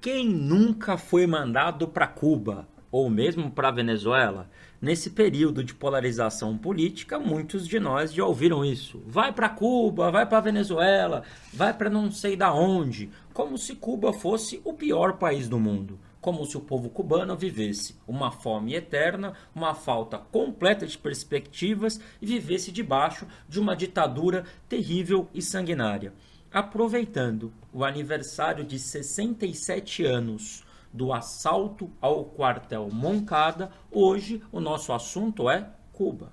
Quem nunca foi mandado para Cuba, ou mesmo para Venezuela? Nesse período de polarização política, muitos de nós já ouviram isso. Vai para Cuba, vai para Venezuela, vai para não sei da onde, como se Cuba fosse o pior país do mundo, como se o povo cubano vivesse uma fome eterna, uma falta completa de perspectivas e vivesse debaixo de uma ditadura terrível e sanguinária. Aproveitando o aniversário de 67 anos do assalto ao quartel Moncada, hoje o nosso assunto é Cuba.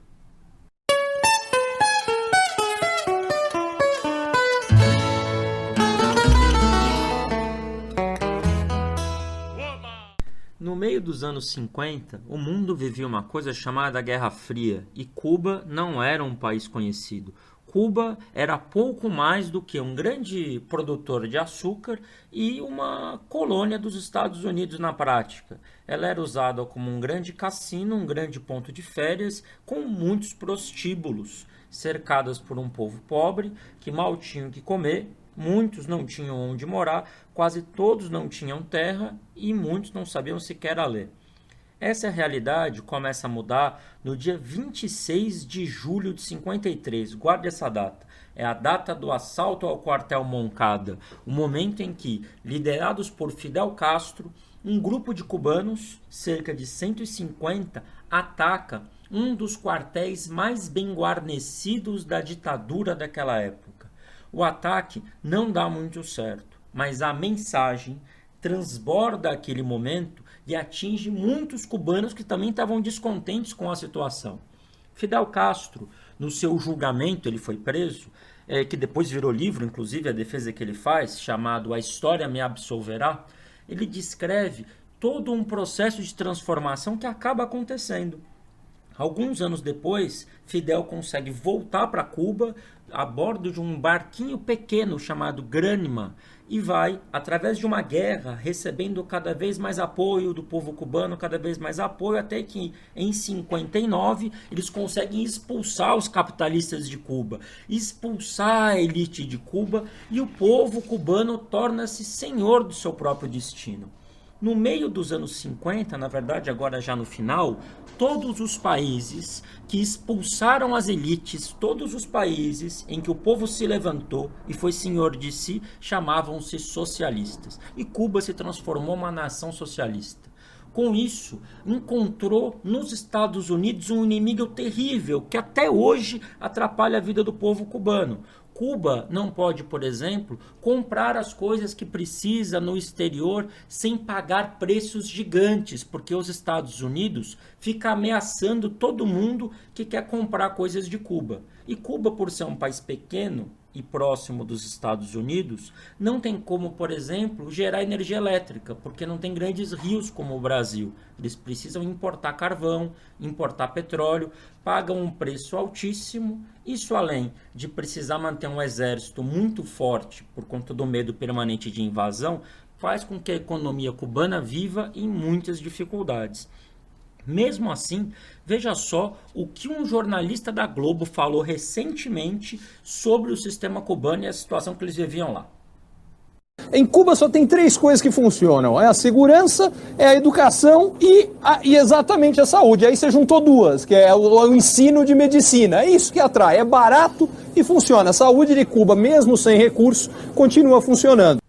No meio dos anos 50, o mundo vivia uma coisa chamada Guerra Fria e Cuba não era um país conhecido. Cuba era pouco mais do que um grande produtor de açúcar e uma colônia dos Estados Unidos na prática. Ela era usada como um grande cassino, um grande ponto de férias, com muitos prostíbulos, cercadas por um povo pobre que mal tinha o que comer. Muitos não tinham onde morar, quase todos não tinham terra e muitos não sabiam sequer ler. Essa realidade começa a mudar no dia 26 de julho de 53. Guarde essa data. É a data do assalto ao quartel Moncada, o momento em que, liderados por Fidel Castro, um grupo de cubanos, cerca de 150, ataca um dos quartéis mais bem guarnecidos da ditadura daquela época. O ataque não dá muito certo, mas a mensagem transborda aquele momento e atinge muitos cubanos que também estavam descontentes com a situação. Fidel Castro, no seu julgamento, ele foi preso, que depois virou livro, inclusive a defesa que ele faz, chamado A História Me Absolverá, ele descreve todo um processo de transformação que acaba acontecendo. Alguns anos depois, Fidel consegue voltar para Cuba a bordo de um barquinho pequeno chamado Granma e vai, através de uma guerra, recebendo cada vez mais apoio do povo cubano, cada vez mais apoio, até que em 59 eles conseguem expulsar os capitalistas de Cuba, expulsar a elite de Cuba e o povo cubano torna-se senhor do seu próprio destino. No meio dos anos 50, na verdade agora já no final, todos os países que expulsaram as elites, todos os países em que o povo se levantou e foi senhor de si, chamavam-se socialistas. E Cuba se transformou uma nação socialista. Com isso, encontrou nos Estados Unidos um inimigo terrível que até hoje atrapalha a vida do povo cubano. Cuba não pode, por exemplo, comprar as coisas que precisa no exterior sem pagar preços gigantes, porque os Estados Unidos ficam ameaçando todo mundo que quer comprar coisas de Cuba. E Cuba, por ser um país pequeno e próximo dos Estados Unidos, não tem como, por exemplo, gerar energia elétrica, porque não tem grandes rios como o Brasil. Eles precisam importar carvão, importar petróleo, pagam um preço altíssimo. Isso além de precisar manter um exército muito forte por conta do medo permanente de invasão, faz com que a economia cubana viva em muitas dificuldades. Mesmo assim, veja só o que um jornalista da Globo falou recentemente sobre o sistema cubano e a situação que eles viviam lá. Em Cuba só tem três coisas que funcionam: é a segurança, é a educação e exatamente a saúde. Aí você juntou duas, que é o ensino de medicina. É isso que atrai, é barato e funciona. A saúde de Cuba, mesmo sem recursos, continua funcionando.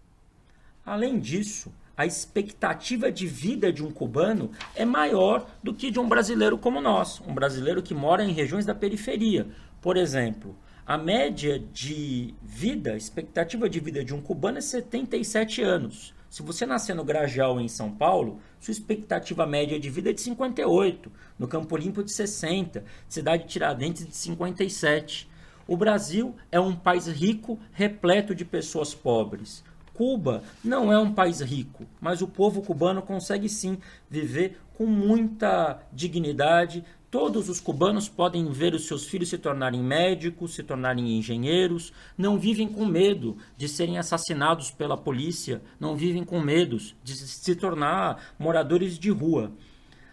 Além disso, a expectativa de vida de um cubano é maior do que de um brasileiro como nós, um brasileiro que mora em regiões da periferia. Por exemplo, a média de vida, a expectativa de vida de um cubano é 77 anos. Se você nascer no Grajaú, em São Paulo, sua expectativa média de vida é de 58, no Campo Limpo de 60, Cidade de Tiradentes de 57. O Brasil é um país rico, repleto de pessoas pobres. Cuba não é um país rico, mas o povo cubano consegue sim viver com muita dignidade. Todos os cubanos podem ver os seus filhos se tornarem médicos, se tornarem engenheiros, não vivem com medo de serem assassinados pela polícia, não vivem com medo de se tornar moradores de rua.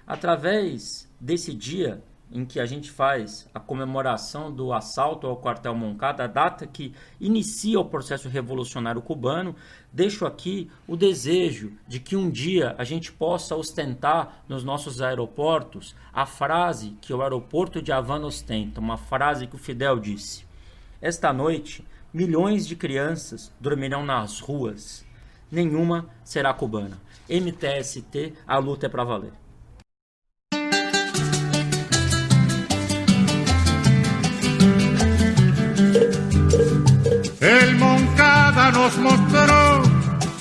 Através desse dia em que a gente faz a comemoração do assalto ao quartel Moncada, a data que inicia o processo revolucionário cubano, deixo aqui o desejo de que um dia a gente possa ostentar nos nossos aeroportos a frase que o aeroporto de Havana ostenta, uma frase que o Fidel disse: esta noite, milhões de crianças dormirão nas ruas, nenhuma será cubana. MTST, a luta é pra valer. El Moncada nos mostró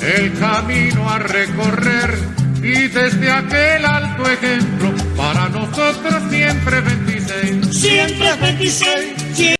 el camino a recorrer y desde aquel alto ejemplo para nosotros siempre 26. Siempre 26.